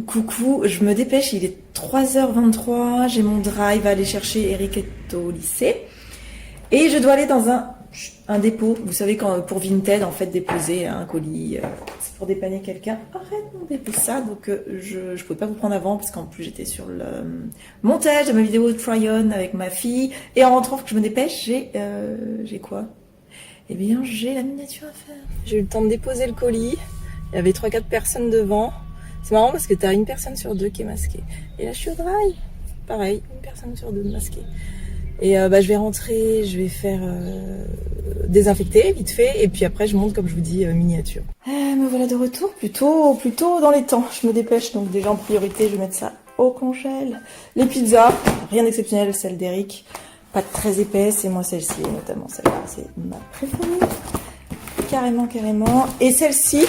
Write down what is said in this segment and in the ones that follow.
Coucou, je me dépêche, il est 3h23, j'ai mon drive à aller chercher Eric est au lycée. Et je dois aller dans un dépôt, vous savez, quand pour Vinted, en fait, déposer un colis, c'est pour dépanner quelqu'un. Arrête mon dépôt ça, donc je pouvais pas vous prendre avant, parce qu'en plus j'étais sur le montage de ma vidéo de try-on avec ma fille. Et en rentrant, faut que je me dépêche, j'ai quoi? Eh bien, j'ai la miniature à faire. J'ai eu le temps de déposer le colis, il y avait 3-4 personnes devant. C'est marrant parce que t'as une personne sur deux qui est masquée. Et là, je suis au drive. Pareil, une personne sur deux masquée. Et je vais rentrer, je vais faire désinfecter vite fait. Et puis après, je monte, comme je vous dis, miniature. Me voilà de retour, plutôt dans les temps. Je me dépêche, donc déjà en priorité, je vais mettre ça au congèle. Les pizzas, rien d'exceptionnel, celle d'Eric. Pas très épaisse. Et moi, celle-ci, notamment celle-là, c'est ma préférée. Carrément. Et celle-ci...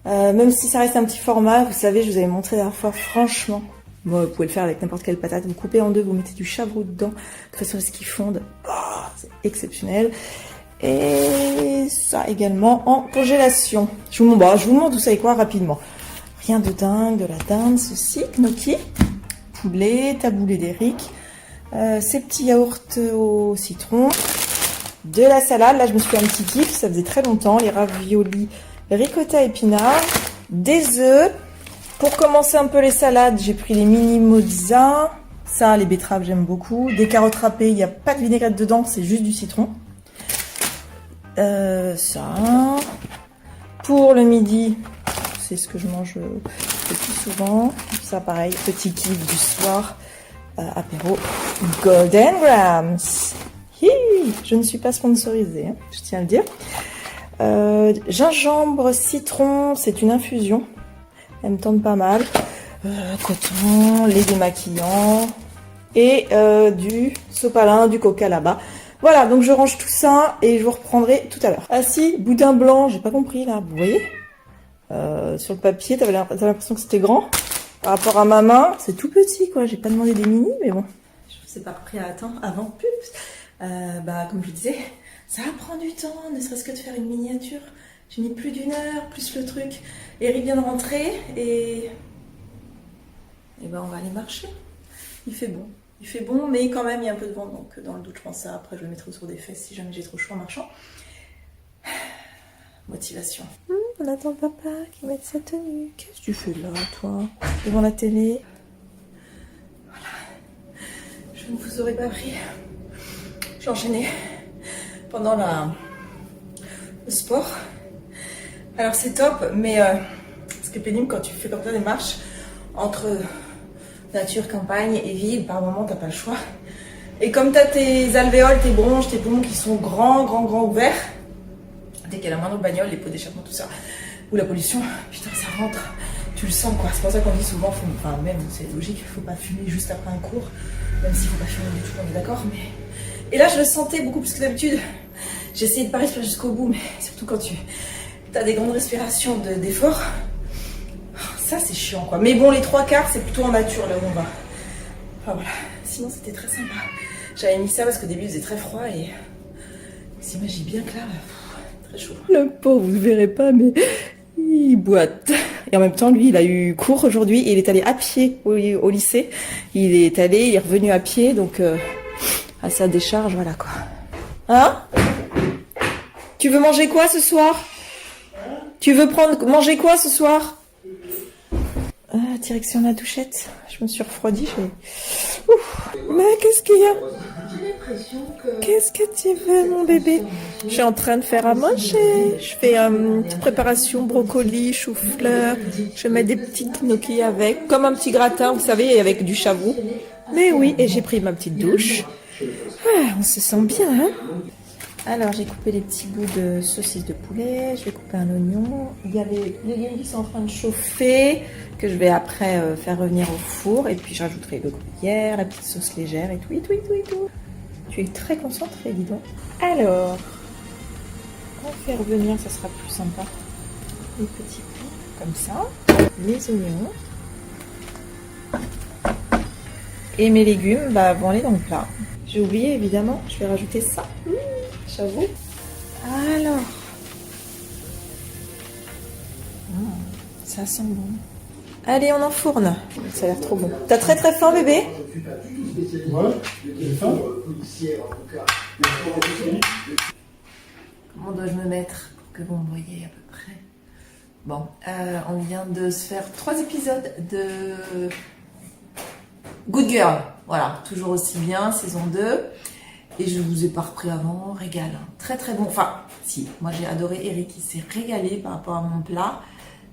même si ça reste un petit format, vous savez, je vous avais montré la dernière fois, franchement, moi, vous pouvez le faire avec n'importe quelle patate, vous coupez en deux, vous mettez du chavroux dedans, de façon à ce qu'il fonde, c'est exceptionnel. Et ça également en congélation. Je vous montre, vous savez quoi, rapidement. Rien de dingue, de la dinde, ceci, gnocchi, poulet, taboulé d'Eric, ces petits yaourts au citron, de la salade, là je me suis fait un petit kiff, ça faisait très longtemps, les raviolis, ricotta épinards, des œufs. Pour commencer un peu les salades, j'ai pris les mini mozza. Ça, les betteraves, j'aime beaucoup. Des carottes râpées, il n'y a pas de vinaigrette dedans, c'est juste du citron. Ça. Pour le midi, c'est ce que je mange le plus souvent. Ça, pareil, petit kiff du soir. Apéro Golden Grams. Hi, je ne suis pas sponsorisée, hein, je tiens à le dire. Gingembre, citron, c'est une infusion. Elle me tente pas mal. Coton, lait démaquillant et du sopalin, du coca là-bas. Voilà, donc je range tout ça et je vous reprendrai tout à l'heure. Ah si, boudin blanc, j'ai pas compris là, vous voyez sur le papier, t'avais l'impression que c'était grand. Par rapport à ma main, c'est tout petit quoi. J'ai pas demandé des mini, mais bon. Je vous ai pas repris à attendre avant pub. Comme je vous disais, ça va prendre du temps, ne serait-ce que de faire une miniature. J'ai mis plus d'1 heure, plus le truc. Eric vient de rentrer et on va aller marcher. Il fait bon, mais quand même il y a un peu de vent, donc dans le doute je pense ça. Après je le mettrai autour des fesses si jamais j'ai trop chaud en marchant. Motivation. On attend papa qui mette sa tenue. Qu'est-ce que tu fais là, toi, devant la télé? Voilà. Je ne vous aurais pas pris. J'ai enchaîné pendant le sport. Alors c'est top, mais ce qui est pénible quand tu fais comme ça des marches entre nature, campagne et ville, par moment t'as pas le choix. Et comme t'as tes alvéoles, tes bronches, tes poumons qui sont grands ouverts, dès qu'il y a la moindre bagnole, les pots d'échappement, tout ça, ou la pollution, putain ça rentre, tu le sens quoi. C'est pour ça qu'on dit souvent, même c'est logique, il faut pas fumer juste après un cours, même s'il faut pas fumer du tout, on est d'accord, mais... Et là je le sentais beaucoup plus que d'habitude. J'ai essayé de pas respirer jusqu'au bout, mais surtout quand tu as des grandes respirations d'effort, ça c'est chiant quoi. Mais bon, les 3/4 c'est plutôt en nature là où on va. Enfin voilà, sinon c'était très sympa. J'avais mis ça parce qu'au début il faisait très froid et vous imaginez bien que là, très chaud. Le pauvre, vous ne verrez pas, mais il boite. Et en même temps, lui, il a eu cours aujourd'hui et il est allé à pied au lycée. Il est revenu à pied, donc à sa décharge, voilà quoi. Hein? Tu veux manger quoi ce soir? Tu veux manger quoi ce soir? Direction la douchette. Je me suis refroidie. Mais qu'est-ce qu'il y a? Qu'est-ce que tu veux, mon bébé? Je suis en train de faire à manger. Je fais une petite préparation brocoli, chou-fleur. Je mets des petits gnocchis avec, comme un petit gratin, vous savez, avec du chavroux. Mais oui, et j'ai pris ma petite douche. On se sent bien, hein? Alors, j'ai coupé les petits bouts de saucisse de poulet, je vais couper un oignon. Il y a les légumes qui sont en train de chauffer, que je vais après faire revenir au four. Et puis, je rajouterai le gruyère, la petite sauce légère et tout. Tu es très concentré, dis donc. Alors, on fait revenir, ça sera plus sympa. Les petits bouts, comme ça. Les oignons. Et mes légumes vont aller dans le plat. J'ai oublié, évidemment, je vais rajouter ça. J'avoue. Alors. Ça sent bon. Allez, on enfourne. Ça a l'air trop bon. T'as très très faim, bébé? Ouais, j'ai faim. Comment dois-je me mettre pour que vous me voyez à peu près? Bon, on vient de se faire 3 épisodes de Good Girl. Voilà, toujours aussi bien, saison 2. Et je vous ai pas repris avant, régal. Très très bon. Enfin, si, moi j'ai adoré Eric, il s'est régalé par rapport à mon plat.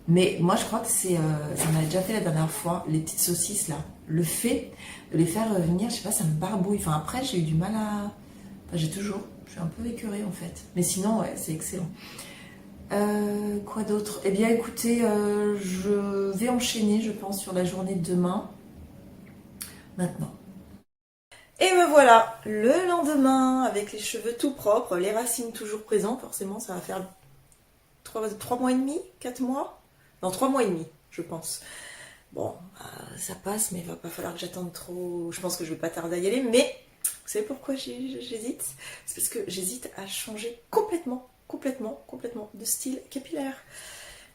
Mais moi je crois que c'est, j'en avais déjà fait la dernière fois, les petites saucisses là. Le fait de les faire venir, je sais pas, ça me barbouille. Enfin après j'ai eu du mal à... Enfin, je suis un peu écœurée en fait. Mais sinon, ouais, c'est excellent. Quoi d'autre? Eh bien écoutez, je vais enchaîner, je pense, sur la journée de demain. Maintenant. Et me voilà, le lendemain, avec les cheveux tout propres, les racines toujours présentes, forcément ça va faire 3 mois et demi, 4 mois? Non, 3 mois et demi, je pense. Bon, ça passe, mais il va pas falloir que j'attende trop. Je pense que je vais pas tarder à y aller, mais vous savez pourquoi j'hésite? C'est parce que j'hésite à changer complètement de style capillaire.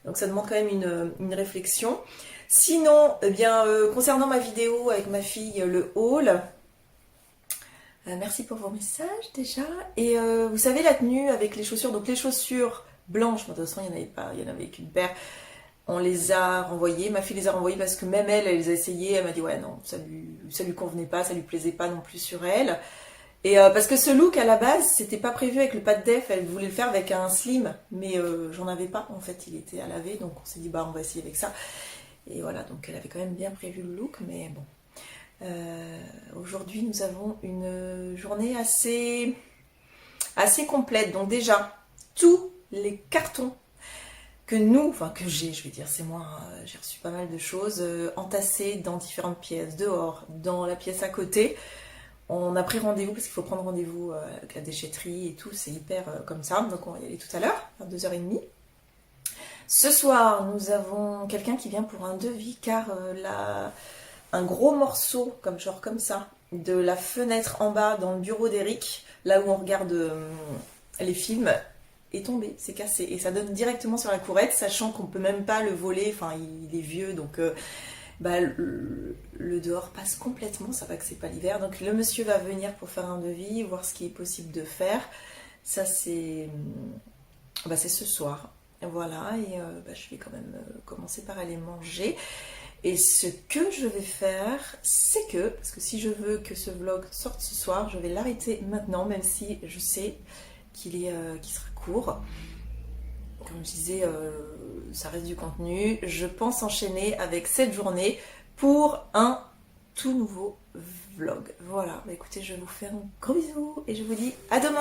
Donc ça demande quand même une réflexion. Sinon, eh bien, concernant ma vidéo avec ma fille, le haul, merci pour vos messages déjà. Et vous savez, la tenue avec les chaussures, donc les chaussures blanches, de toute façon il n'y en avait qu'une paire. On les a renvoyées, ma fille les a renvoyées parce que même elle les a essayées, elle m'a dit ouais non, ça lui convenait pas, ça lui plaisait pas non plus sur elle. Et parce que ce look à la base, c'était pas prévu avec le pas de def, elle voulait le faire avec un slim, mais j'en avais pas en fait, il était à laver, donc on s'est dit bah on va essayer avec ça. Et voilà, donc elle avait quand même bien prévu le look, mais bon. Aujourd'hui nous avons une journée assez complète, donc déjà tous les cartons que j'ai, je vais dire, c'est moi, j'ai reçu pas mal de choses entassées dans différentes pièces, dehors, dans la pièce à côté. On a pris rendez-vous parce qu'il faut prendre rendez-vous avec la déchetterie et tout, c'est hyper comme ça, donc on va y aller tout à l'heure, à 2h30. Ce soir, nous avons quelqu'un qui vient pour un devis car un gros morceau, comme ça, de la fenêtre en bas dans le bureau d'Eric, là où on regarde les films, est tombé, c'est cassé et ça donne directement sur la courette, sachant qu'on peut même pas le voler, enfin il est vieux donc le dehors passe complètement, ça va que c'est pas l'hiver, donc le monsieur va venir pour faire un devis, voir ce qui est possible de faire. Ça c'est ce soir, voilà, et je vais quand même commencer par aller manger. Et ce que je vais faire, c'est que, parce que si je veux que ce vlog sorte ce soir, je vais l'arrêter maintenant, même si je sais qu'il sera court. Comme je disais, ça reste du contenu. Je pense enchaîner avec cette journée pour un tout nouveau vlog. Voilà, écoutez, je vous fais un gros bisou et je vous dis à demain.